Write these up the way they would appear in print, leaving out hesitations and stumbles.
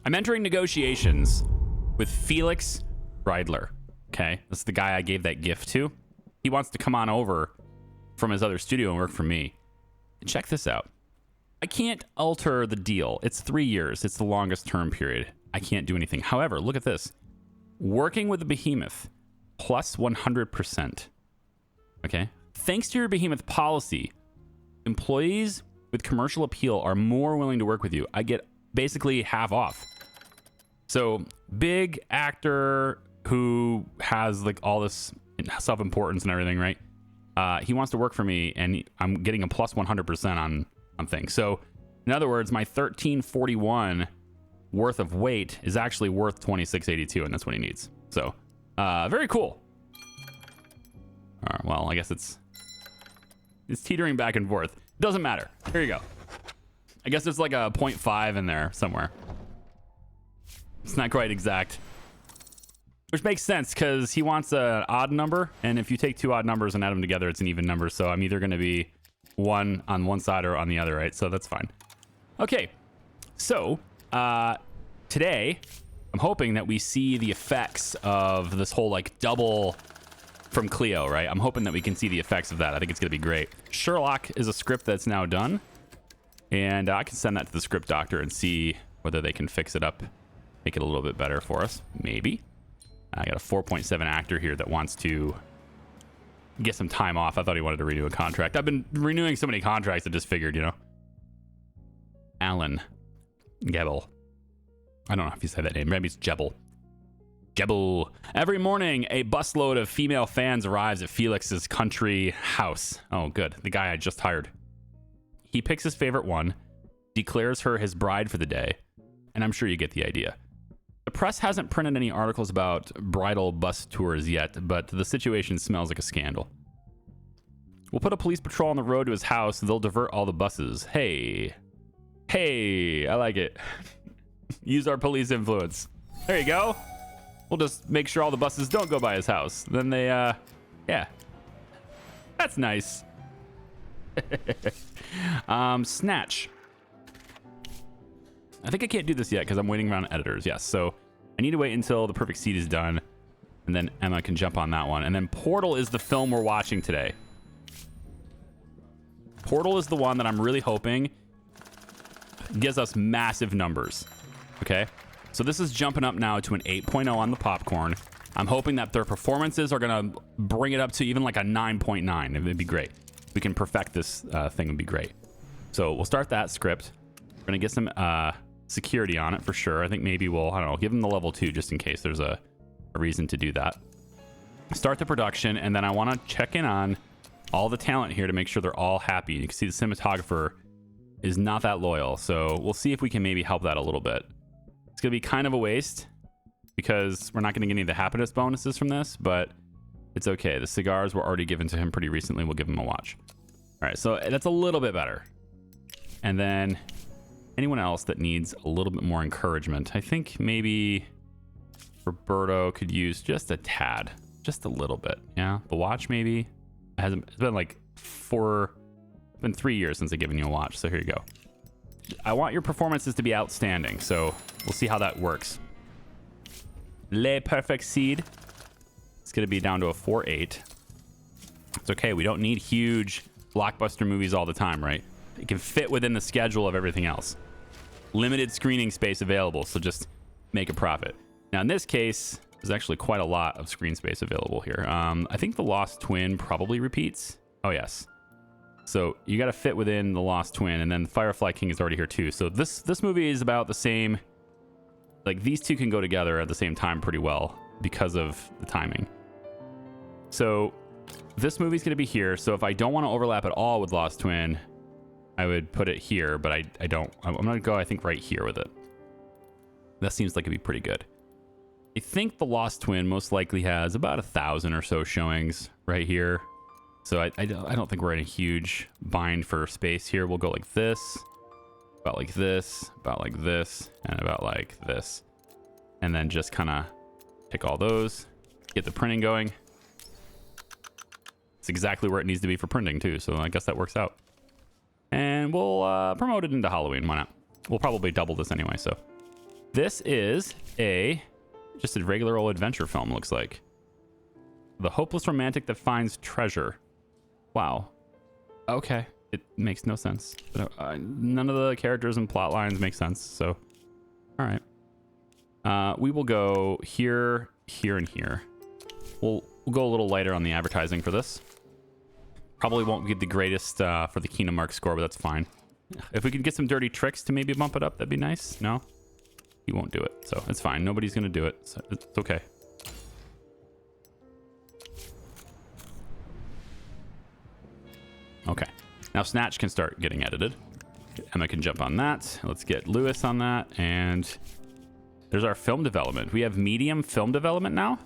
I'm entering negotiations with Felix Breidler. Okay, that's the guy I gave that gift to. He wants to come on over from his other studio and work for me. And check this out. I can't alter the deal. It's 3 years. It's the longest term period. I can't do anything. However, look at this. Working with the behemoth, plus 100%. Okay. Thanks to your behemoth policy, employees with commercial appeal are more willing to work with you. I get basically half off. So big actor who has like all this self-importance and everything, right? He wants to work for me, and I'm getting a plus 100% on things. So in other words, my 1341 worth of weight is actually worth 2682, and that's what he needs. So very cool. All right, well, I guess it's teetering back and forth. Doesn't matter. Here you go. I guess there's like a 0.5 in there somewhere. It's not quite exact, which makes sense because he wants an odd number, and if you take two odd numbers and add them together, it's an even number. So I'm either going to be one on one side or on the other, right? So that's fine. Okay, so today I'm hoping that we see the effects of this whole like double from Cleo, right? I'm hoping that we can see the effects of that. I think it's going to be great. Sherlock is a script that's now done, and I can send that to the script doctor and see whether they can fix it up, make it a little bit better for us. Maybe. I got a 4.7 actor here that wants to get some time off. I thought he wanted to renew a contract. I've been renewing so many contracts, I just figured, you know. Alan Gebel. I don't know if you say that name. Maybe it's Jebel. Jebel. Every morning, a busload of female fans arrives at Felix's country house. Oh, good. The guy I just hired. He picks his favorite one, declares her his bride for the day, and I'm sure you get the idea. The press hasn't printed any articles about bridal bus tours yet, but the situation smells like a scandal. We'll put a police patrol on the road to his house. They'll divert all the buses. Hey, I like it. Use our police influence. There you go. We'll just make sure all the buses don't go by his house. Then they, yeah. That's nice. Snatch. I think I can't do this yet because I'm waiting around editors. Yes, so I need to wait until the perfect seed is done, and then Emma can jump on that one. And then Portal is the film we're watching today. Portal is the one that I'm really hoping gives us massive numbers. Okay, so this is jumping up now to an 8.0 on the popcorn. I'm hoping that their performances are gonna bring it up to even like a 9.9. It'd be great. If we can perfect this thing, would be great. So we'll start that script. We're gonna get some security on it for sure. I think maybe we'll, I don't know, give them the level 2 just in case there's a reason to do that. Start the production, and then I want to check in on all the talent here to make sure they're all happy. You can see the cinematographer is not that loyal, so we'll see if we can maybe help that a little bit. It's gonna be kind of a waste because we're not gonna get any of the happiness bonuses from this, but it's okay. The cigars were already given to him pretty recently. We'll give him a watch. All right, so that's a little bit better. And then anyone else that needs a little bit more encouragement, I think maybe Roberto could use just a tad, just a little bit. Yeah, the watch maybe. It's been like 3 years since I've given you a watch, so here you go. I want your performances to be outstanding, so we'll see how that works. Le Perfect Seed. It's going to be down to a 4.8. It's okay. We don't need huge blockbuster movies all the time, right? It can fit within the schedule of everything else. Limited screening space available, so just make a profit. Now, in this case, there's actually quite a lot of screen space available here. I think The Lost Twin probably repeats. Oh, yes. So you got to fit within The Lost Twin, and then Firefly King is already here too. So this movie is about the same. Like, these two can go together at the same time pretty well because of the timing. So this movie's going to be here. So if I don't want to overlap at all with Lost Twin, I would put it here, but I don't. I'm going to go, I think, right here with it. That seems like it'd be pretty good. I think The Lost Twin most likely has about 1,000 or so showings right here. So I don't think we're in a huge bind for space here. We'll go like this, about like this, about like this, and about like this. And then just kind of pick all those, get the printing going. It's exactly where it needs to be for printing too, so I guess that works out. And we'll promote it into Halloween. Why not? We'll probably double this anyway, so This is just a regular old adventure film, looks like. The hopeless romantic that finds treasure. Wow. Okay. It makes no sense. But, none of the characters and plot lines make sense, so... Alright. We will go here, here, and here. We'll go a little lighter on the advertising for this. Probably won't get the greatest for the Kingdom Mark score, but that's fine. If we could get some dirty tricks to maybe bump it up, that'd be nice. No? He won't do it, so it's fine. Nobody's going to do it, so it's okay. Okay. Now Snatch can start getting edited. Emma can jump on that. Let's get Lewis on that. And there's our film development. We have medium film development now?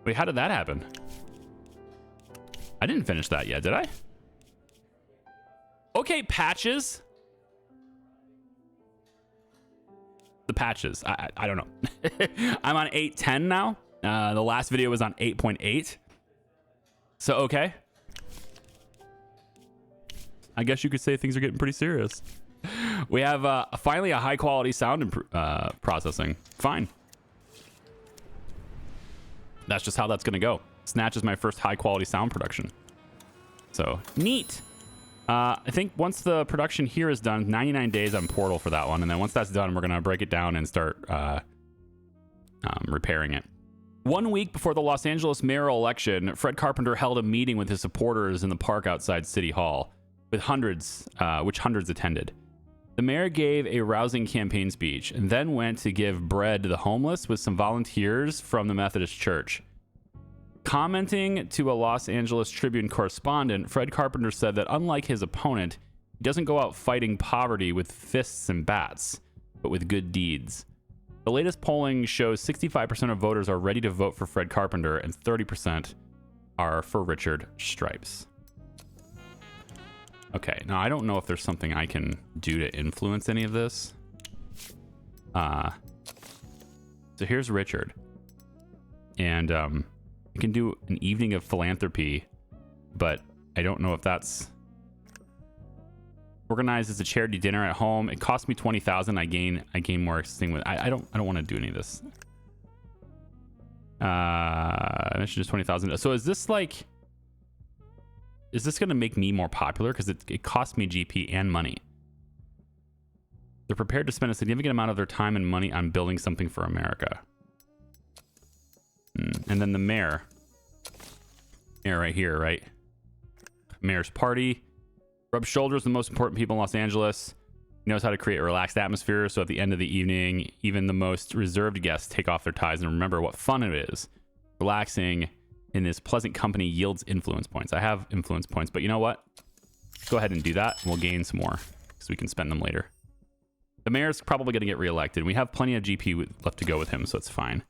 Wait, how did that happen? I didn't finish that yet, did I? Okay, patches. The patches. I don't know. I'm on 8.10 now. The last video was on 8.8. So, okay. I guess you could say things are getting pretty serious. We have finally a high quality sound processing. Fine. That's just how that's going to go. Snatch is my first high quality sound production. So, neat. I think once the production here is done, 99 days on Portal for that one. And then once that's done, we're going to break it down and start repairing it. 1 week before the Los Angeles mayoral election, Fred Carpenter held a meeting with his supporters in the park outside City Hall, with which hundreds attended. The mayor gave a rousing campaign speech and then went to give bread to the homeless with some volunteers from the Methodist Church. Commenting to a Los Angeles Tribune correspondent, Fred Carpenter said that unlike his opponent, he doesn't go out fighting poverty with fists and bats, but with good deeds. The latest polling shows 65% of voters are ready to vote for Fred Carpenter and 30% are for Richard Stripes. Okay, now I don't know if there's something I can do to influence any of this. So here's Richard. And I can do an evening of philanthropy, but I don't know if that's organized as a charity dinner at home. It cost me $20,000. I gain more extinguish. I don't want to do any of this. I mentioned just 20,000. So is this like? Is this going to make me more popular? Because it cost me GP and money. They're prepared to spend a significant amount of their time and money on building something for America. And then the mayor. Mayor right here, right? Mayor's party. Rubs shoulders with the most important people in Los Angeles. He knows how to create a relaxed atmosphere. So at the end of the evening, even the most reserved guests take off their ties and remember what fun it is. Relaxing in this pleasant company yields influence points. I have influence points, but you know what? Go ahead and do that. And we'll gain some more because we can spend them later. The mayor's probably going to get reelected. We have plenty of GP left to go with him, so it's fine.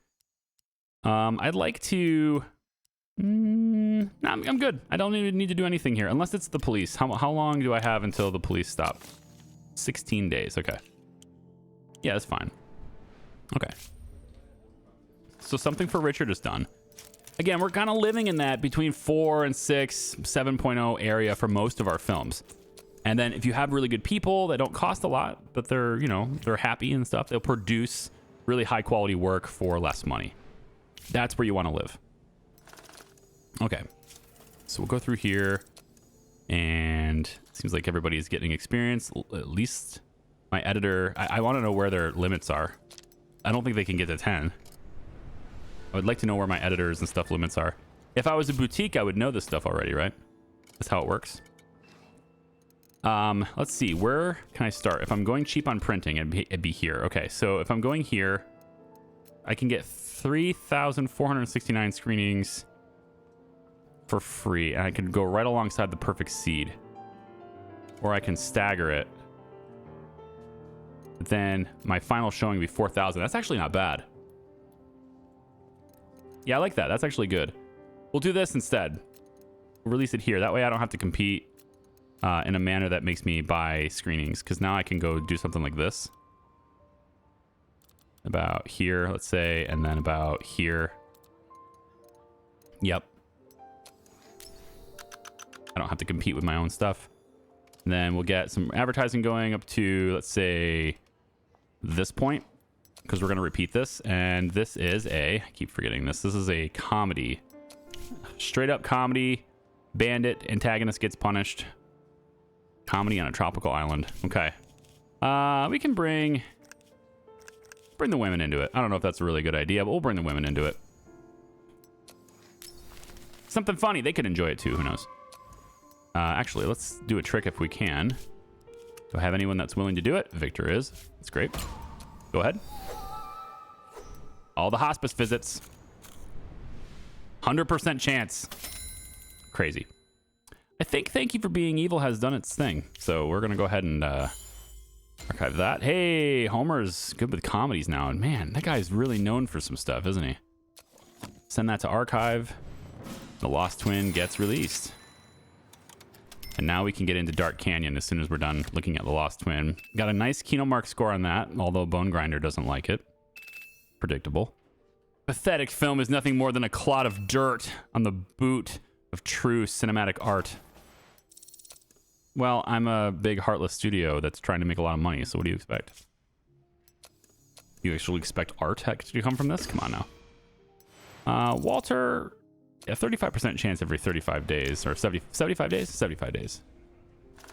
I'd like to... No, I'm good. I don't even need to do anything here, unless it's the police. How long do I have until the police stop? 16 days. Okay. Yeah, that's fine. Okay. So something for Richard is done. Again, we're kind of living in that between 4 and 6, 7.0 area for most of our films. And then if you have really good people that don't cost a lot, but they're, you know, they're happy and stuff, they'll produce really high quality work for less money. That's where you want to live. Okay. So we'll go through here and it seems like everybody's getting experience. At least my editor, I want to know where their limits are. I don't think they can get to 10. I would like to know where my editors and stuff limits are. If I was a boutique, I would know this stuff already, right? That's how it works. Let's see. Where can I start? If I'm going cheap on printing, it'd be here. Okay, so if I'm going here, I can get 3,469 screenings for free. And I can go right alongside the perfect seed. Or I can stagger it. But then my final showing would be 4,000. That's actually not bad. Yeah, I like that. That's actually good. We'll do this instead. We'll release it here. That way I don't have to compete in a manner that makes me buy screenings. Because now I can go do something like this. About here, let's say. And then about here. Yep. I don't have to compete with my own stuff. And then we'll get some advertising going up to, let's say, this point, because we're going to repeat this. And this is I keep forgetting this. This is a comedy. Straight up comedy. Bandit. Antagonist gets punished. Comedy on a tropical island. Okay. We can bring the women into it. I don't know if that's a really good idea, but we'll bring the women into it. Something funny. They could enjoy it too. Who knows? Actually, let's do a trick if we can. Do I have anyone that's willing to do it? Victor is. That's great. Go ahead. All the hospice visits. 100% chance. Crazy. I think Thank You for Being Evil has done its thing. So we're going to go ahead and archive that. Hey, Homer's good with comedies now. And man, that guy's really known for some stuff, isn't he? Send that to archive. The Lost Twin gets released. And now we can get into Dark Canyon as soon as we're done looking at the Lost Twin. Got a nice Kino Mark score on that, although Bone Grinder doesn't like it. Predictable. Pathetic film is nothing more than a clod of dirt on the boot of true cinematic art. Well, I'm a big heartless studio that's trying to make a lot of money, so what do you expect? You actually expect art to come from this? Come on now. Walter... Yeah, 35% chance every 35 days, or 75 days? 75 days.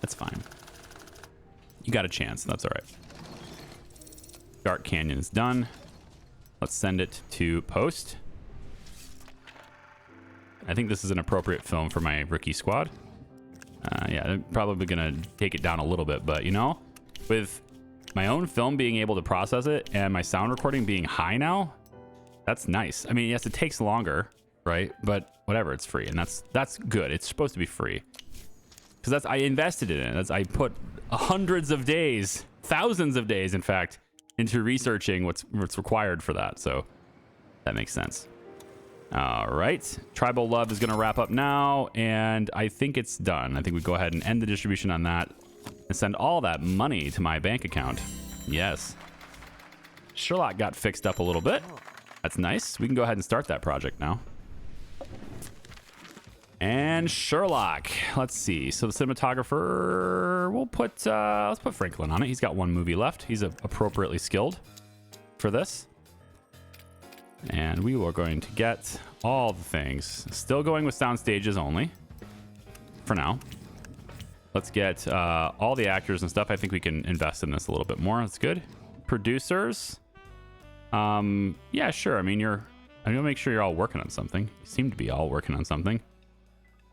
That's fine. You got a chance. That's all right. Dark Canyon is done. Let's send it to post. I think this is an appropriate film for my rookie squad. Yeah, I'm probably going to take it down a little bit, but you know, with my own film being able to process it and my sound recording being high now, that's nice. I mean, yes, it takes longer, right? But whatever, it's free, and that's good. It's supposed to be free because I invested in it. I put hundreds of days, thousands of days, in fact, into researching what's required for that. So that makes sense. All right, Tribal Love is going to wrap up now, and I think it's done. I think we go ahead and end the distribution on that and send all that money to my bank account. Yes. Sherlock got fixed up a little bit. That's nice. We can go ahead and start that project now. And Sherlock, let's see. So the cinematographer, we'll put let's put Franklin on it. He's got one movie left. He's appropriately skilled for this. And we are going to get all the things. Still going with sound stages only for now. Let's get all the actors and stuff. I think we can invest in this a little bit more. That's good. Producers. Yeah, sure. I mean, I'm gonna make sure you're all working on something. You seem to be all working on something.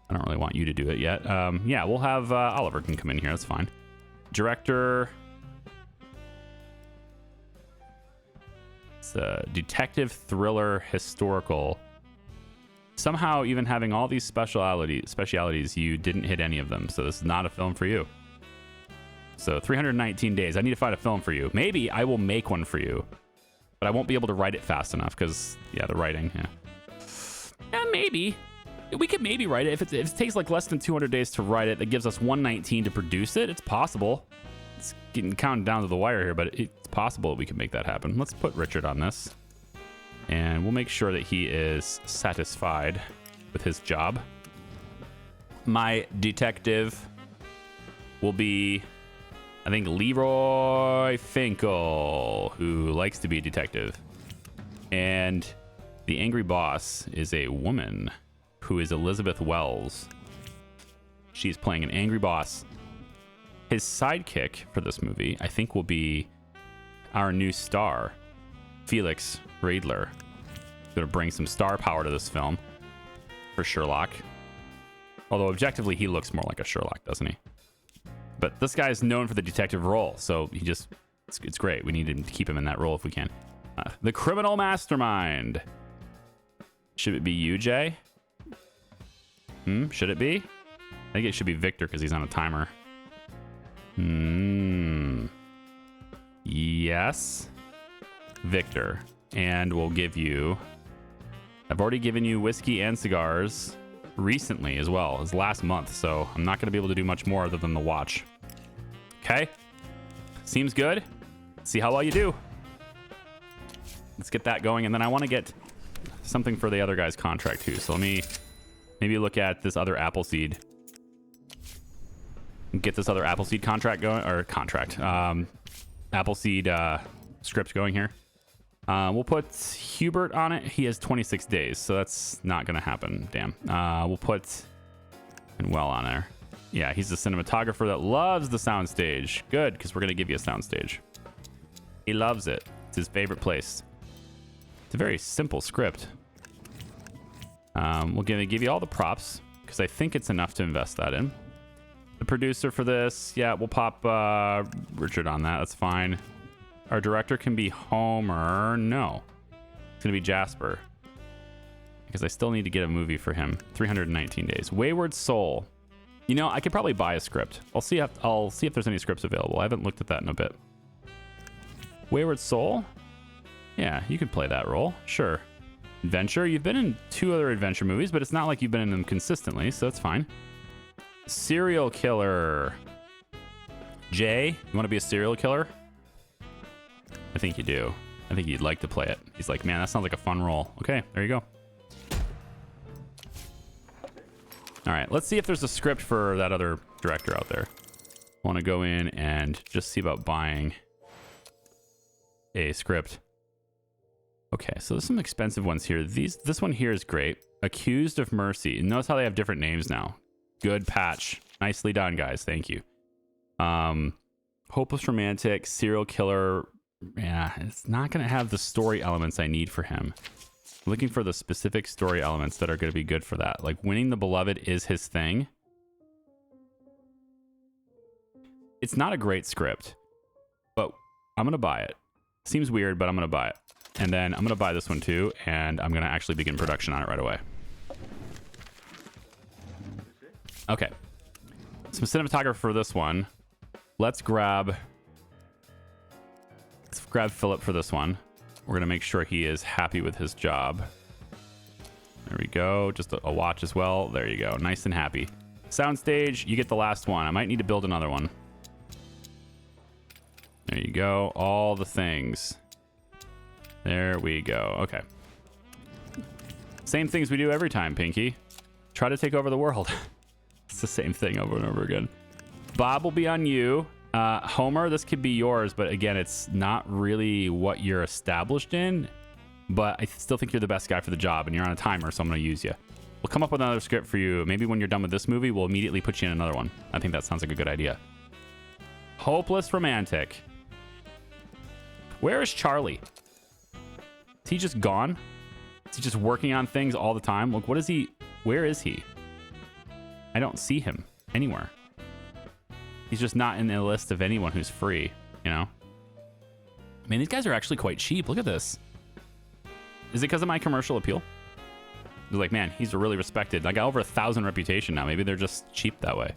I don't really want you to do it yet. Yeah, we'll have Oliver can come in here. That's fine. Director. It's a detective thriller historical. Somehow, even having all these specialities, you didn't hit any of them. So this is not a film for you. So 319 days. I need to find a film for you. Maybe I will make one for you, but I won't be able to write it fast enough because, yeah, the writing. Yeah, maybe. We could maybe write it. If it takes like less than 200 days to write it, that gives us 119 to produce it. It's possible. It's getting counted down to the wire here, but it's possible that we can make that happen. Let's put Richard on this. And we'll make sure that he is satisfied with his job. My detective will be, I think, Leroy Finkel, who likes to be a detective. And the angry boss is a woman who is Elizabeth Wells. She's playing an angry boss. His sidekick for this movie, I think, will be our new star, Felix Radler. Gonna bring some star power to this film for Sherlock. Although objectively, he looks more like a Sherlock, doesn't he? But this guy is known for the detective role, so it's great. We need to keep him in that role if we can. The criminal mastermind. Should it be you, Jay? Should it be? I think it should be Victor because he's on a timer. Yes. Victor. And we'll give you... I've already given you whiskey and cigars recently as well as last month, so I'm not going to be able to do much more other than the watch. Okay? Seems good. Let's see how well you do. Let's get that going, and then I want to get something for the other guy's contract too. So let me maybe look at this other Appleseed. Get this other Appleseed contract going, or Appleseed script going here. We'll put Hubert on it. He has 26 days, so that's not going to happen. Damn. We'll put Well on there. Yeah, he's a cinematographer that loves the soundstage. Good, because we're going to give you a soundstage. He loves it. It's his favorite place. It's a very simple script. We're going to give you all the props, because I think it's enough to invest that in. The producer for this, yeah, we'll pop Richard on that. That's fine. Our director can be Homer. No. It's going to be Jasper. Because I still need to get a movie for him. 319 days. Wayward Soul. You know, I could probably buy a script. I'll see if there's any scripts available. I haven't looked at that in a bit. Wayward Soul? Yeah, you could play that role. Sure. Adventure? You've been in 2 other adventure movies, but it's not like you've been in them consistently, so that's fine. Serial killer. Jay, you want to be a serial killer? I think you do. I think you'd like to play it. He's like, man, that sounds like a fun role. Okay, there you go. All right, let's see if there's a script for that other director out there. I want to go in and just see about buying a script. Okay, so there's some expensive ones here. This one here is great. Accused of Mercy. Notice how they have different names now. Good patch. Nicely done, guys. Thank you. Hopeless Romantic, Serial Killer. Yeah, it's not going to have the story elements I need for him. Looking for the specific story elements that are going to be good for that. Like, winning the beloved is his thing. It's not a great script, but I'm going to buy it. Seems weird, but I'm going to buy it. And then I'm going to buy this one too, and I'm going to actually begin production on it right away. Okay. Some cinematographer for this one. Let's grab Philip for this one. We're going to make sure he is happy with his job. There we go. Just a watch as well. There you go. Nice and happy. Soundstage, you get the last one. I might need to build another one. There you go. All the things. There we go. Okay. Same things we do every time, Pinky. Try to take over the world. It's the same thing over and over again. Bob will be on you. Homer, this could be yours, but again, it's not really what you're established in. But I still think you're the best guy for the job, and you're on a timer, so I'm going to use you. We'll come up with another script for you. Maybe when you're done with this movie, we'll immediately put you in another one. I think that sounds like a good idea. Hopeless Romantic. Where is Charlie? Is he just gone? Is he just working on things all the time? Look, what is he? Where is he? I don't see him anywhere. He's just not in the list of anyone who's free, you know? I mean, these guys are actually quite cheap. Look at this. Is it because of my commercial appeal? They're like, man, he's really respected. I got over 1,000 reputation now. Maybe they're just cheap that way.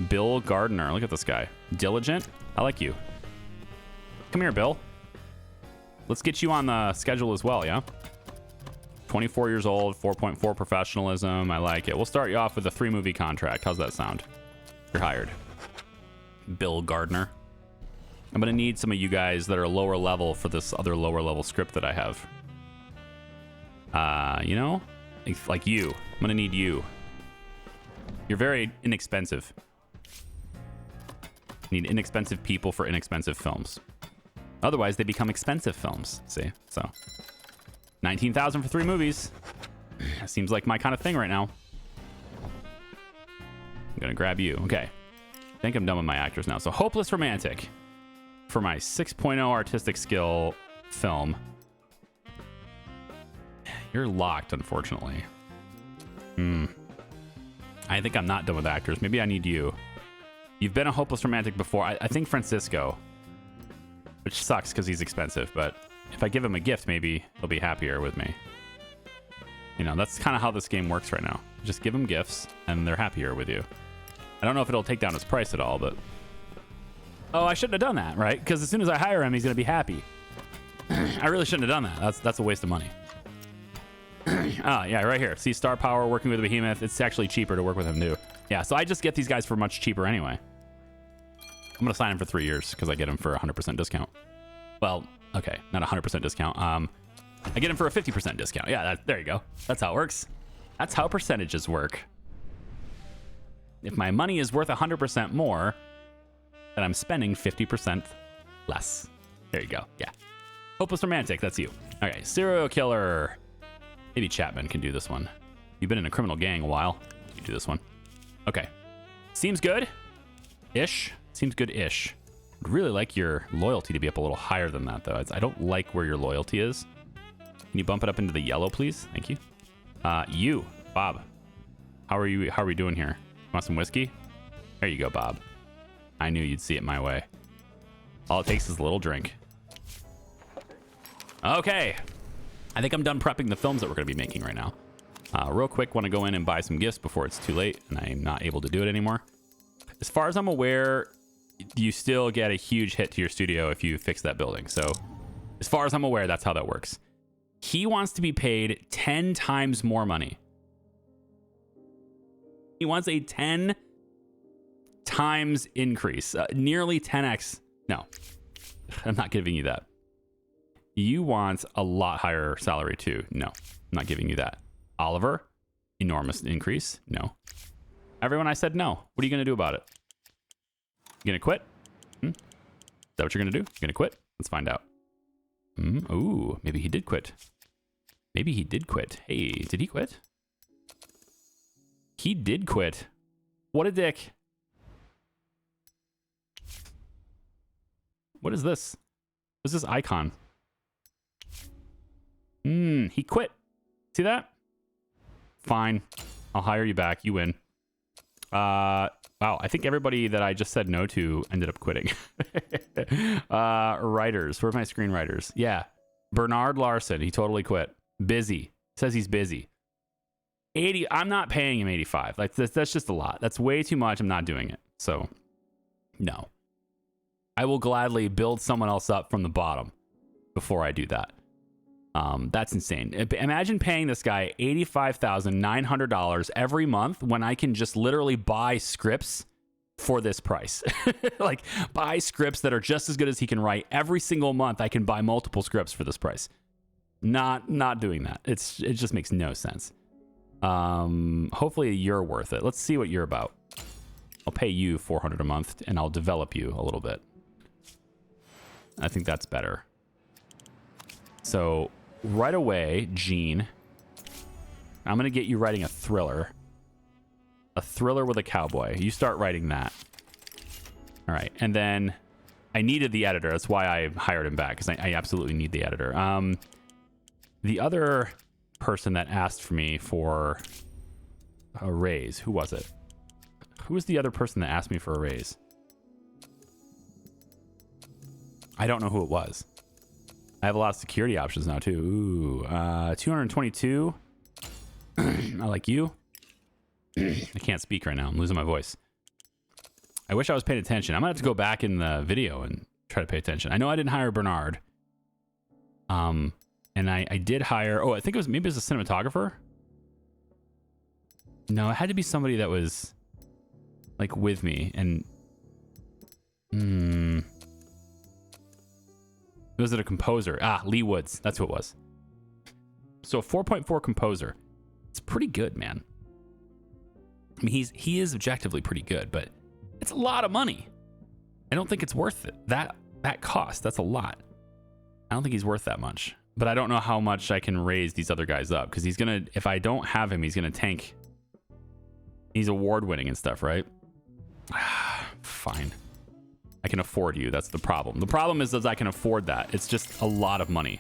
Bill Gardner. Look at this guy. Diligent. I like you. Come here, Bill. Let's get you on the schedule as well, yeah? 24 years old, 4.4 professionalism. I like it. We'll start you off with a 3-movie contract. How's that sound? You're hired. Bill Gardner. I'm going to need some of you guys that are lower level for this other lower level script that I have. You know? Like you. I'm going to need you. You're very inexpensive. Need inexpensive people for inexpensive films. Otherwise, they become expensive films. See? So, 19,000 for 3 movies. Seems like my kind of thing right now. I'm going to grab you. Okay. I think I'm done with my actors now. So, Hopeless Romantic. For my 6.0 artistic skill film. You're locked, unfortunately. I think I'm not done with actors. Maybe I need you. You've been a Hopeless Romantic before. I think Francisco. Which sucks because he's expensive, but if I give him a gift, maybe he'll be happier with me. You know, that's kind of how this game works right now. Just give them gifts, and they're happier with you. I don't know if it'll take down his price at all, but... Oh, I shouldn't have done that, right? Because as soon as I hire him, he's going to be happy. I really shouldn't have done that. That's a waste of money. Yeah, right here. See, Star Power working with Behemoth. It's actually cheaper to work with him, too. Yeah, so I just get these guys for much cheaper anyway. I'm going to sign him for 3 years because I get him for a 100% discount. Well, okay, not a 100% discount. I get him for a 50% discount. Yeah, there you go. That's how it works. That's how percentages work. If my money is worth 100% more, then I'm spending 50% less. There you go. Yeah. Hopeless romantic. That's you. Okay. Serial killer. Maybe Chapman can do this one. You've been in a criminal gang a while. You can do this one. Okay. Seems good. Ish. Seems good-ish. I'd really like your loyalty to be up a little higher than that, though. I don't like where your loyalty is. Can you bump it up into the yellow, please? Thank you. You, Bob. How are you? How are we doing here? Want some whiskey? There you go, Bob. I knew you'd see it my way. All it takes is a little drink. Okay. I think I'm done prepping the films that we're going to be making right now. Real quick, want to go in and buy some gifts before it's too late and I'm not able to do it anymore. As far as I'm aware, you still get a huge hit to your studio if you fix that building. So as far as I'm aware, that's how that works. He wants to be paid 10 times more money. He wants a 10 times increase, nearly 10x. No, I'm not giving you that. You want a lot higher salary too. No, I'm not giving you that. Oliver, enormous increase. No. Everyone, I said no. What are you going to do about it? You going to quit? Is that what you're going to do? You going to quit? Let's find out. Ooh, maybe he did quit. Maybe he did quit. Hey, did he quit? He did quit. What a dick. What is this? What's this icon? He quit. See that? Fine. I'll hire you back. You win. Wow. I think everybody that I just said no to ended up quitting. Writers. Where are my screenwriters? Yeah. Bernard Larson. He totally quit. Busy. Says he's busy. 80. I'm not paying him 85. Like that's just a lot. That's way too much. I'm not doing it. So no. I will gladly build someone else up from the bottom before I do that. That's insane. Imagine paying this guy $85,900 every month when I can just literally buy scripts for this price. Like buy scripts that are just as good as he can write every single month. I can buy multiple scripts for this price. Not doing that. It just makes no sense. Hopefully you're worth it. Let's see what you're about. I'll pay you $400 a month and I'll develop you a little bit. I think that's better. So right away, Gene, I'm going to get you writing a thriller. A thriller with a cowboy. You start writing that. All right. And then I needed the editor. That's why I hired him back, because I absolutely need the editor. The other person that asked for me for a raise, who was it? Who was the other person that asked me for a raise? I don't know who it was. I have a lot of security options now too. Ooh, 222. I like you. I can't speak right now. I'm losing my voice. I wish I was paying attention. I'm gonna have to go back in the video and try to pay attention. I know I didn't hire Bernard. And I did hire. Oh, I think maybe it was a cinematographer. No, it had to be somebody that was like with me. And was it a composer? Lee Woods. That's who it was. So a 4.4 composer. It's pretty good, man. I mean, he is objectively pretty good, but it's a lot of money. I don't think it's worth it. That cost, that's a lot. I don't think he's worth that much. But I don't know how much I can raise these other guys up, because he's gonna, if I don't have him, he's gonna tank. He's award winning and stuff, right? Fine. I can afford you. That's the problem. The problem is that I can afford that. It's just a lot of money.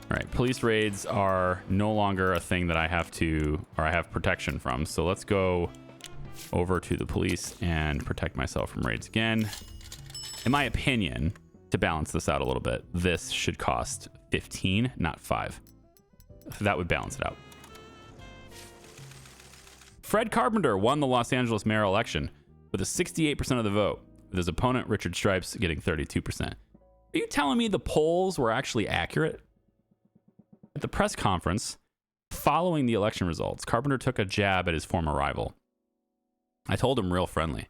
All right. Police raids are no longer a thing that I have to, or I have protection from. So let's go over to the police and protect myself from raids again. In my opinion, to balance this out a little bit, this should cost 15, not 5. That would balance it out. Fred Carpenter won the Los Angeles mayor election with a 68% of the vote, with his opponent, Richard Stripes, getting 32%. Are you telling me the polls were actually accurate? At the press conference following the election results, Carpenter took a jab at his former rival. I told him real friendly,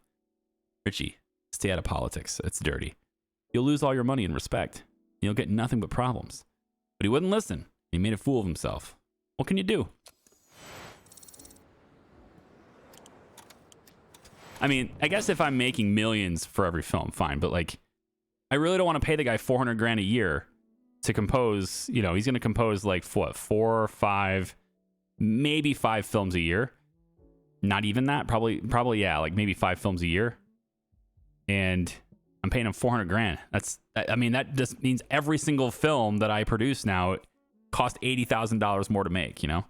Richie, stay out of politics. It's dirty. You'll lose all your money and respect. You'll get nothing but problems. But he wouldn't listen. He made a fool of himself. What can you do? I mean, I guess if I'm making millions for every film, fine. But like, I really don't want to pay the guy 400 grand a year to compose. You know, he's going to compose like what, 4 or 5, maybe 5 films a year. Not even that. Probably, yeah, like maybe 5 films a year. And I'm paying him 400 grand. I mean, that just means every single film that I produce now cost $80,000 more to make, you know?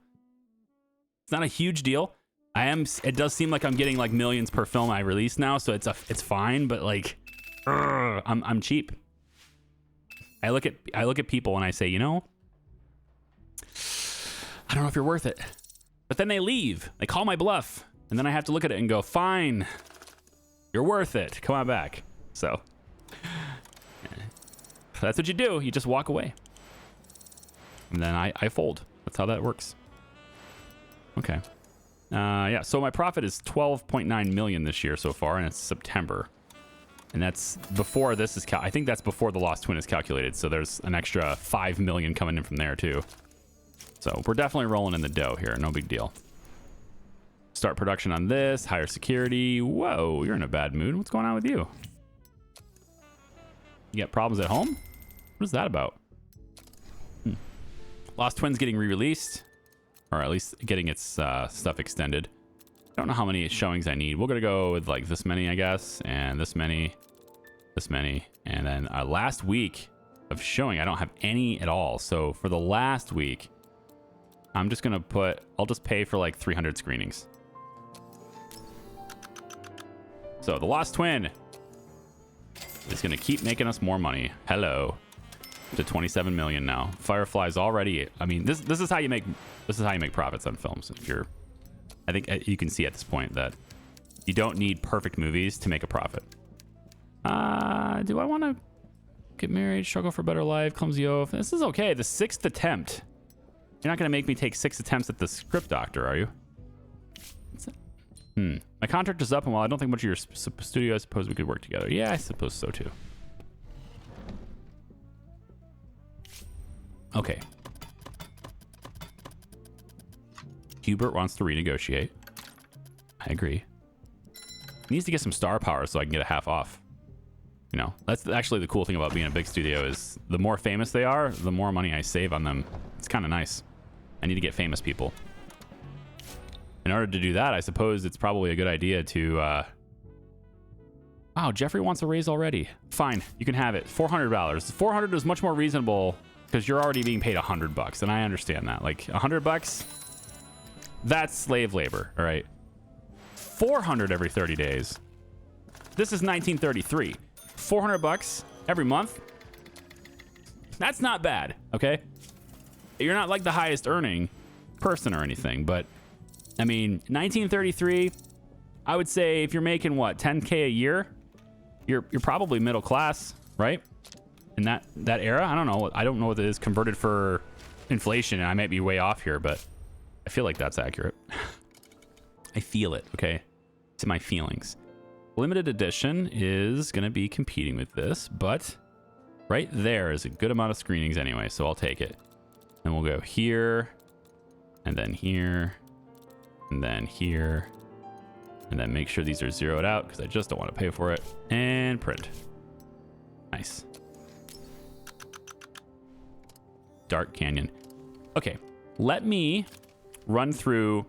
It's not a huge deal. It does seem like I'm getting like millions per film I release now, so it's fine, but like I'm cheap. I look at people and I say, you know, I don't know if you're worth it. But then they leave. They call my bluff. And then I have to look at it and go, fine, you're worth it. Come on back. So that's what you do. You just walk away. And then I fold. That's how that works. Okay. Yeah, so my profit is 12.9 million this year so far, and it's September. And that's before this is I think that's before the Lost Twin is calculated, so there's an extra 5 million coming in from there too. So we're definitely rolling in the dough here, no big deal. Start production on this, higher security. Whoa, you're in a bad mood. What's going on with you? You got problems at home? What is that about? Lost Twin's getting re-released. Or at least getting its stuff extended. I don't know how many showings I need. We're going to go with like this many, I guess. And this many. This many. And then last week of showing, I don't have any at all. So for the last week, I'm just going to I'll just pay for like 300 screenings. So the Lost Twin is going to keep making us more money. Hello. To 27 million now. Firefly's already, I mean, this is how you make profits on films. I think you can see at this point that you don't need perfect movies to make a profit. Do I want to get married, struggle for a better life, clumsy oaf? This is okay. The 6th attempt. You're not going to make me take 6 attempts at the script doctor, are you? My contract is up, and while I don't think much of your studio, I suppose we could work together. Yeah, I suppose so too. Okay. Hubert wants to renegotiate. I agree. He needs to get some star power so I can get a half off. You know, that's actually the cool thing about being a big studio is the more famous they are, the more money I save on them. It's kind of nice. I need to get famous people. In order to do that, I suppose it's probably a good idea to... Wow, Jeffrey wants a raise already. Fine, you can have it. $400. $400 is much more reasonable because you're already being paid $100, and I understand that. Like $100, that's slave labor, all right? $400 every 30 days. This is 1933. $400 every month. That's not bad, okay? You're not like the highest earning person or anything, but I mean, 1933, I would say if you're making what, 10K a year, you're probably middle class, right? In that era, I don't know. I don't know what it is converted for inflation, and I might be way off here, but I feel like that's accurate. I feel it, okay? To my feelings. Limited edition is going to be competing with this, but right there is a good amount of screenings anyway, so I'll take it. And we'll go here, and then here, and then here, and then make sure these are zeroed out because I just don't want to pay for it. And print. Nice. Dark Canyon. Okay, let me run through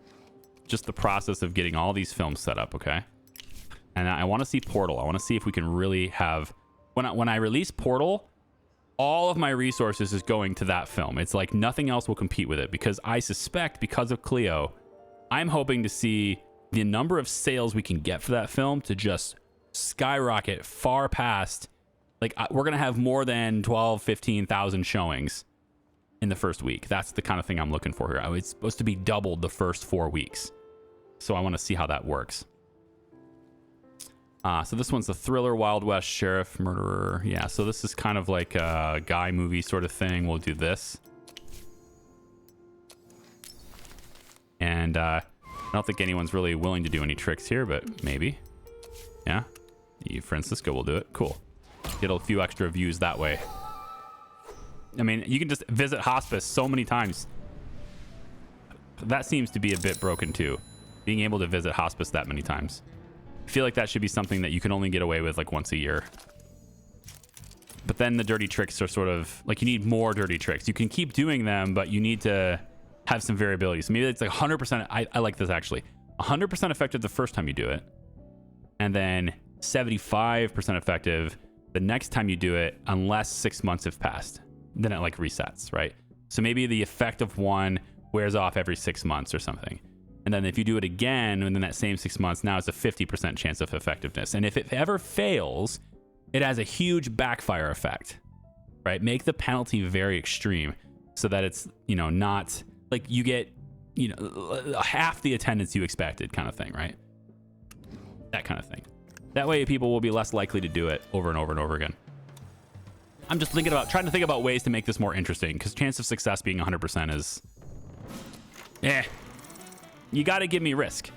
just the process of getting all these films set up, okay? And I want to see Portal. I want to see if we can really have... When I release Portal, all of my resources is going to that film. It's like nothing else will compete with it because I suspect because of Cleo, I'm hoping to see the number of sales we can get for that film to just skyrocket far past... Like, we're going to have more than 12, 15,000 showings in the first week. That's the kind of thing I'm looking for here. It's supposed to be doubled the first 4 weeks. So I want to see how that works. So this one's the thriller, Wild West Sheriff Murderer. Yeah, so this is kind of like a guy movie sort of thing. We'll do this. And I don't think anyone's really willing to do any tricks here, but maybe. Yeah, Francisco will do it. Cool. Get a few extra views that way. I mean, you can just visit hospice so many times. That seems to be a bit broken too. Being able to visit hospice that many times. I feel like that should be something that you can only get away with like once a year. But then the dirty tricks are sort of like, you need more dirty tricks. You can keep doing them, but you need to have some variability. So maybe it's like 100%. I like this actually. 100% effective the first time you do it. And then 75% effective the next time you do it, unless 6 months have passed. Then it like resets, right? So maybe the effect of one wears off every 6 months or something. And then if you do it again within that same 6 months, now it's a 50% chance of effectiveness. And if it ever fails, it has a huge backfire effect, right? Make the penalty very extreme so that it's, you know, not like you get, you know, half the attendance you expected kind of thing, right? That kind of thing. That way people will be less likely to do it over and over and over again. I'm just trying to think about ways to make this more interesting, because chance of success being 100% is, you got to give me risk.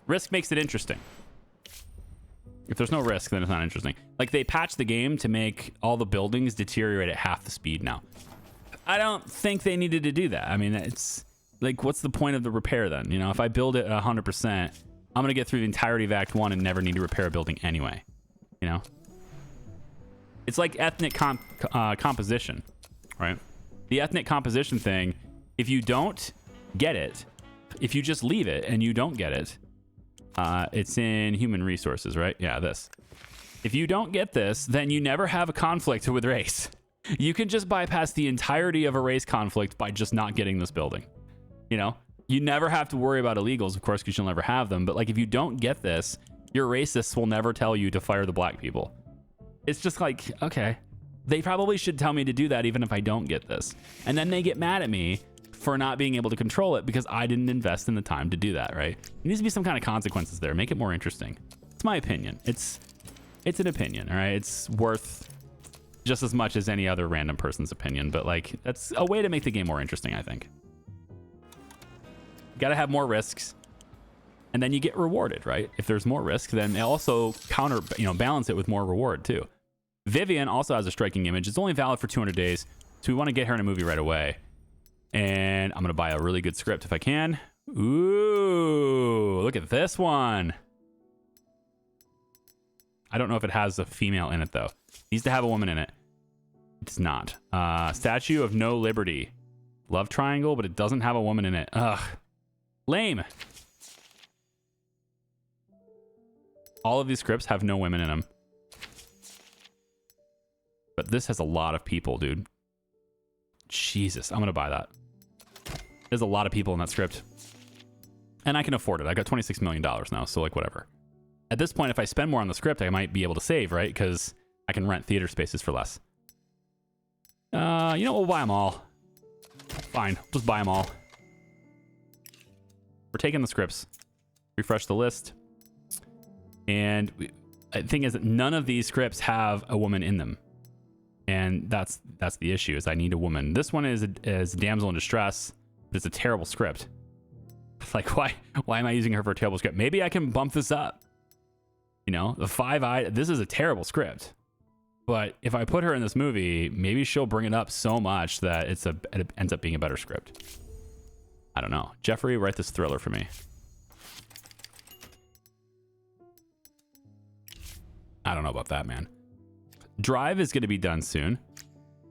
Risk makes it interesting. If there's no risk, then it's not interesting. Like, they patched the game to make all the buildings deteriorate at half the speed now. I don't think they needed to do that. I mean, it's like, what's the point of the repair then? You know, if I build it at 100%, I'm going to get through the entirety of Act 1 and never need to repair a building anyway. You know? It's like ethnic composition, right? The ethnic composition thing, if you don't get it, if you just leave it and you don't get it, it's in human resources, right? Yeah, this. If you don't get this, then you never have a conflict with race. You can just bypass the entirety of a race conflict by just not getting this building. You know, you never have to worry about illegals, of course, because you'll never have them. But like, if you don't get this, your racists will never tell you to fire the black people. It's just like, okay, they probably should tell me to do that even if I don't get this. And then they get mad at me for not being able to control it because I didn't invest in the time to do that, right? There needs to be some kind of consequences there. Make it more interesting. It's my opinion. It's an opinion, all right? It's worth just as much as any other random person's opinion, but like, that's a way to make the game more interesting, I think. You gotta have more risks, and then you get rewarded, right? If there's more risk, then they also balance it with more reward too. Vivian also has a striking image. It's only valid for 200 days, so we want to get her in a movie right away. And I'm going to buy a really good script if I can. Ooh, look at this one. I don't know if it has a female in it, though. It needs to have a woman in it. It does not. Statue of No Liberty. Love triangle, but it doesn't have a woman in it. Ugh. Lame. All of these scripts have no women in them. But this has a lot of people, dude. Jesus, I'm going to buy that. There's a lot of people in that script. And I can afford it. I got $26 million now, so like whatever. At this point, if I spend more on the script, I might be able to save, right? Because I can rent theater spaces for less. You know what? We'll buy them all. Fine. Just buy them all. We're taking the scripts. Refresh the list. And the thing is that none of these scripts have a woman in them. And that's the issue, is I need a woman. This one is a damsel in distress, but it's a terrible script. Like, why am I using her for a terrible script? Maybe I can bump this up. You know, the 5-eye, this is a terrible script. But if I put her in this movie, maybe she'll bring it up so much that it ends up being a better script. I don't know. Jeffrey, write this thriller for me. I don't know about that, man. Drive is going to be done soon.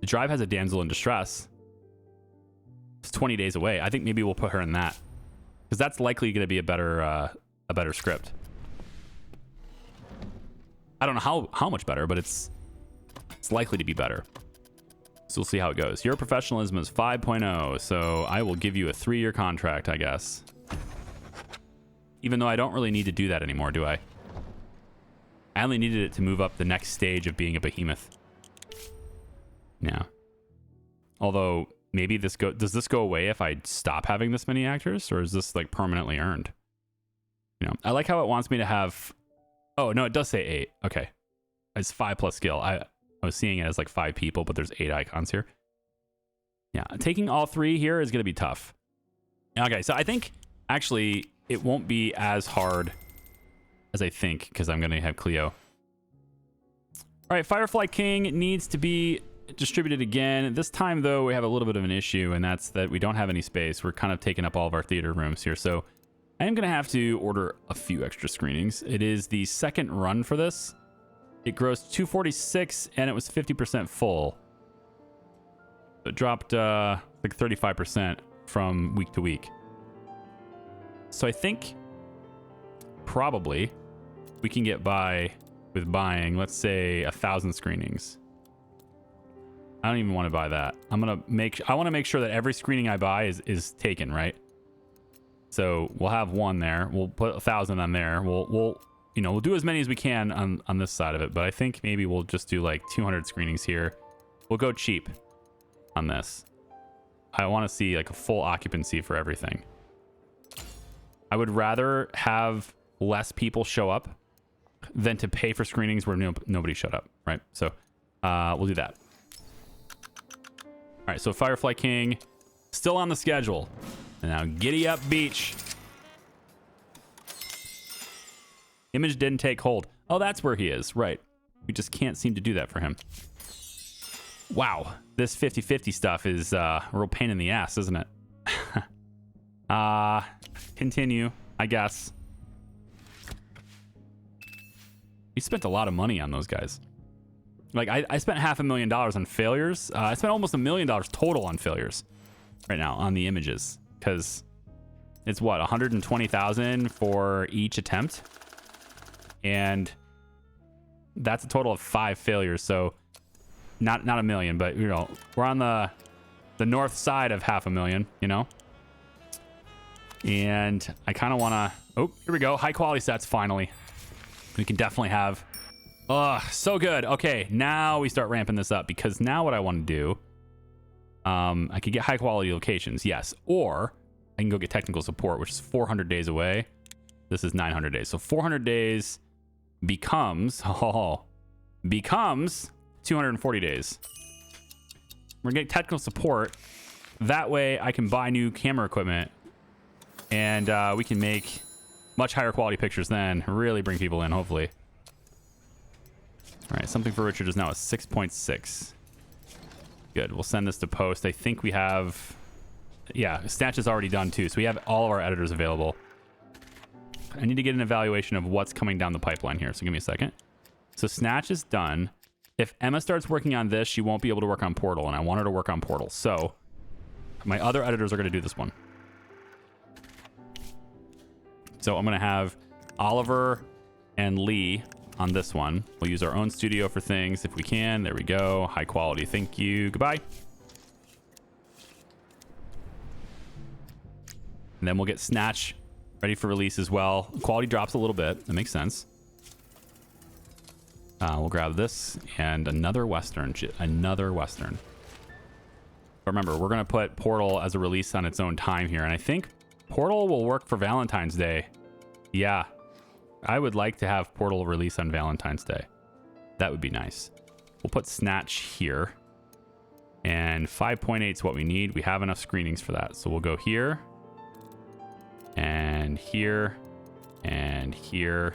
The Drive has a damsel in distress. It's 20 days away. I think maybe we'll put her in that, because that's likely going to be a better script. I don't know how much better, but it's likely to be better. So we'll see how it goes. Your professionalism is 5.0, so I will give you a 3-year contract, I guess. Even though I don't really need to do that anymore, do I? I only needed it to move up the next stage of being a behemoth. Yeah. Although, maybe does this go away if I stop having this many actors? Or is this like permanently earned? You know, I like how it wants me to have... Oh, no, it does say 8. Okay. It's 5 plus skill. I was seeing it as like 5 people, but there's 8 icons here. Yeah, taking all 3 here is going to be tough. Okay, so I think actually it won't be as hard as I think, because I'm going to have Cleo. All right, Firefly King needs to be distributed again. This time, though, we have a little bit of an issue, and that's that we don't have any space. We're kind of taking up all of our theater rooms here. So I am going to have to order a few extra screenings. It is the second run for this. It grossed 246 and it was 50% full. It dropped like 35% from week to week. So I think probably we can get by with buying, let's say, 1,000 screenings. I don't even want to buy that. I want to make sure that every screening I buy is taken, right? So we'll have one there. We'll put 1,000 on there. We'll do as many as we can on this side of it. But I think maybe we'll just do like 200 screenings here. We'll go cheap on this. I want to see like a full occupancy for everything. I would rather have less people show up than to pay for screenings where nobody showed up, right? So we'll do that. All right, so Firefly King still on the schedule. And now Giddy Up Beach. Image didn't take hold. Oh, that's where he is. Right. We just can't seem to do that for him. Wow. This 50-50 stuff is a real pain in the ass, isn't it? Continue, I guess. We spent a lot of money on those guys. Like, I spent $500,000 on failures. I spent almost $1 million total on failures right now on the images. Because it's what, 120,000 for each attempt, and that's a total of 5 failures. So not $1 million, but we're on the north side of $500,000, and I kind of want to. Oh, here we go. High quality sets. Finally, we can definitely have. Oh, so good. Okay, now we start ramping this up, because now what I want to do. I could get high quality locations, yes, or I can go get technical support, which is 400 days away. This is 900 days, so 400 days becomes 240 days. We're gonna get technical support. That way, I can buy new camera equipment, and we can make much higher quality pictures. Then really bring people in, hopefully. All right, something for Richard is now a 6.6. Good. We'll send this to post. I think we have. Yeah, Snatch is already done too. So we have all of our editors available. I need to get an evaluation of what's coming down the pipeline here. So give me a second. So Snatch is done. If Emma starts working on this, she won't be able to work on Portal. And I want her to work on Portal. So my other editors are going to do this one. So I'm going to have Oliver and Lee on this one. We'll use our own studio for things if we can. There we go. High quality. Thank you. Goodbye. And then we'll get Snatch ready for release as well. Quality drops a little bit. That makes sense. We'll grab this and another Western. Another Western. But remember, we're going to put Portal as a release on its own time here. And I think Portal will work for Valentine's Day. Yeah. I would like to have Portal release on Valentine's Day. That would be nice. We'll put Snatch here. And 5.8 is what we need. We have enough screenings for that. So we'll go here. And here. And here.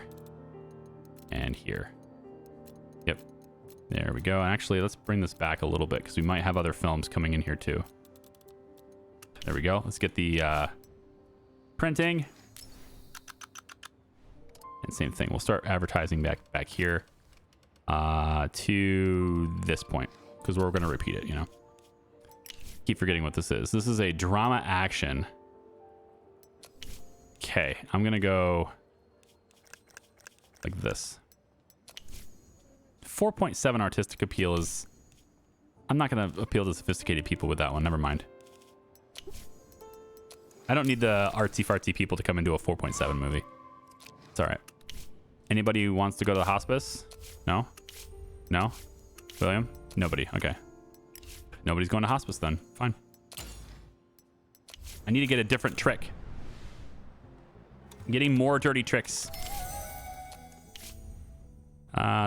And here. Yep. There we go. And actually, let's bring this back a little bit, because we might have other films coming in here too. There we go. Let's get the printing. And same thing. We'll start advertising back here to this point, because we're going to repeat it, Keep forgetting what this is. This is a drama action. Okay, I'm going to go like this. 4.7 artistic appeal is... I'm not going to appeal to sophisticated people with that one. Never mind. I don't need the artsy-fartsy people to come into a 4.7 movie. It's all right. Anybody who wants to go to the hospice? No? No? William? Nobody. Okay. Nobody's going to hospice then. Fine. I need to get a different trick. I'm getting more dirty tricks.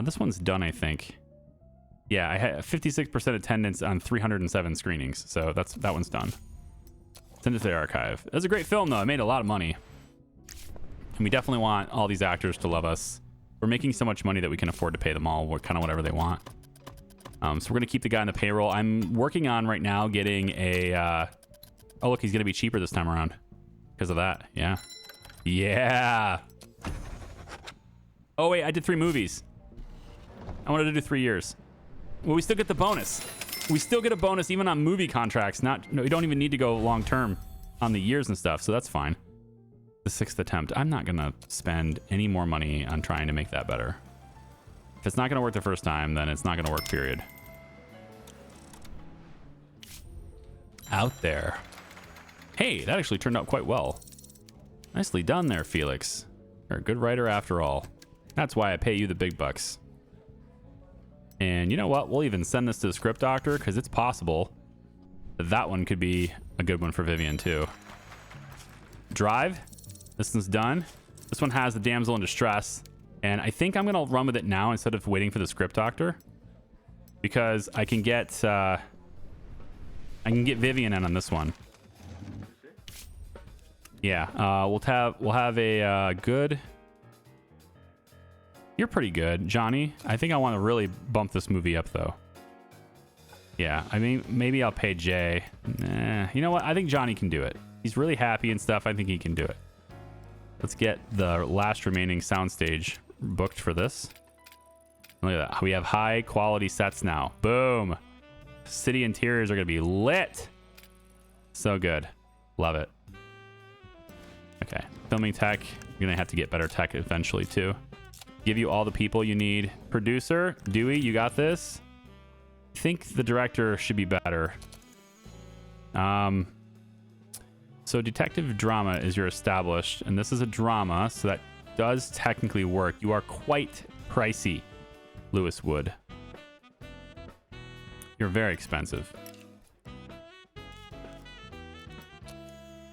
This one's done, I think. Yeah, I had 56% attendance on 307 screenings, so that one's done. Send it to the archive. It was a great film, though. It made a lot of money. And we definitely want all these actors to love us. We're making so much money that we can afford to pay them all kind of whatever they want. So we're going to keep the guy on the payroll. I'm working on right now getting a... oh, look, he's going to be cheaper this time around because of that. Yeah. Yeah. Oh, wait, I did 3 movies. I wanted to do 3 years. Well, we still get the bonus. We still get a bonus even on movie contracts. No, you don't even need to go long term on the years and stuff, so that's fine. The 6th attempt. I'm not going to spend any more money on trying to make that better. If it's not going to work the first time, then it's not going to work, period. Out there. Hey, that actually turned out quite well. Nicely done there, Felix. You're a good writer after all. That's why I pay you the big bucks. And you know what? We'll even send this to the script doctor because it's possible that that one could be a good one for Vivian too. Drive. This one's done. This one has the damsel in distress. And I think I'm going to run with it now instead of waiting for the script doctor. Because I can get Vivian in on this one. Yeah, we'll have a good... You're pretty good, Johnny. I think I want to really bump this movie up, though. Yeah, I mean, maybe I'll pay Jay. Nah, you know what? I think Johnny can do it. He's really happy and stuff. I think he can do it. Let's get the last remaining soundstage booked for this. Look at that. We have high quality sets now. Boom. City interiors are going to be lit. So good. Love it. Okay. Filming tech. You're going to have to get better tech eventually, too. Give you all the people you need. Producer, Dewey, you got this. I think the director should be better. So detective drama is your established, and this is a drama, so that does technically work. You are quite pricey, Lewis Wood. You're very expensive.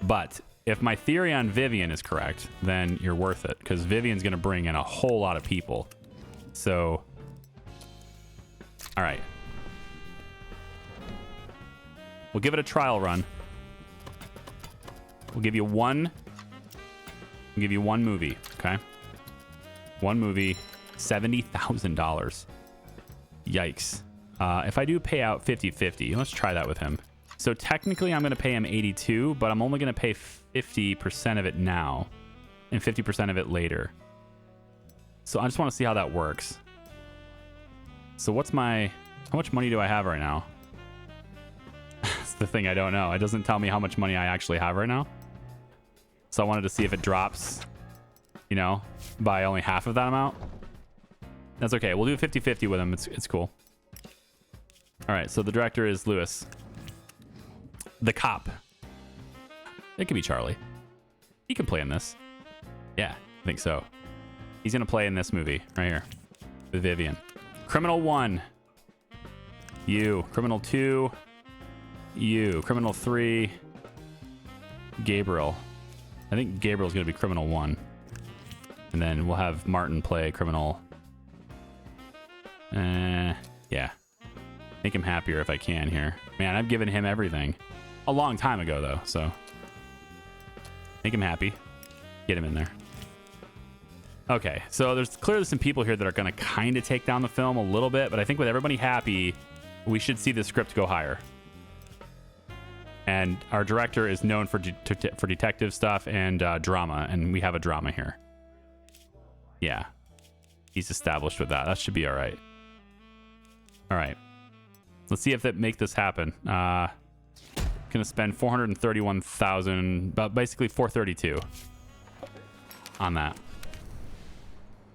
But if my theory on Vivian is correct, then you're worth it, because Vivian's going to bring in a whole lot of people. So, all right. We'll give it a trial run. We'll give you one movie, okay? One movie, $70,000. Yikes. If I do pay out 50-50, let's try that with him. So technically I'm going to pay him 82, but I'm only going to pay 50% of it now and 50% of it later. So I just want to see how that works. So how much money do I have right now? That's the thing I don't know. It doesn't tell me how much money I actually have right now. So I wanted to see if it drops, you know, by only half of that amount. That's okay. We'll do 50-50 with him. It's cool. All right. So the director is Lewis. The cop. It could be Charlie. He can play in this. Yeah, I think so. He's going to play in this movie right here with Vivian. Criminal 1. You. Criminal 2. You. Criminal 3. Gabriel. I think Gabriel's going to be Criminal 1. And then we'll have Martin play Criminal. Yeah. Make him happier if I can here. Man, I've given him everything. A long time ago, though, so. Make him happy. Get him in there. Okay, so there's clearly some people here that are going to kind of take down the film a little bit, but I think with everybody happy, we should see the script go higher. And our director is known for detective stuff and drama, and we have a drama here. Yeah. He's established with that. That should be all right. All right. Let's see if that make this happen. Gonna spend 431,000, about basically 432 on that.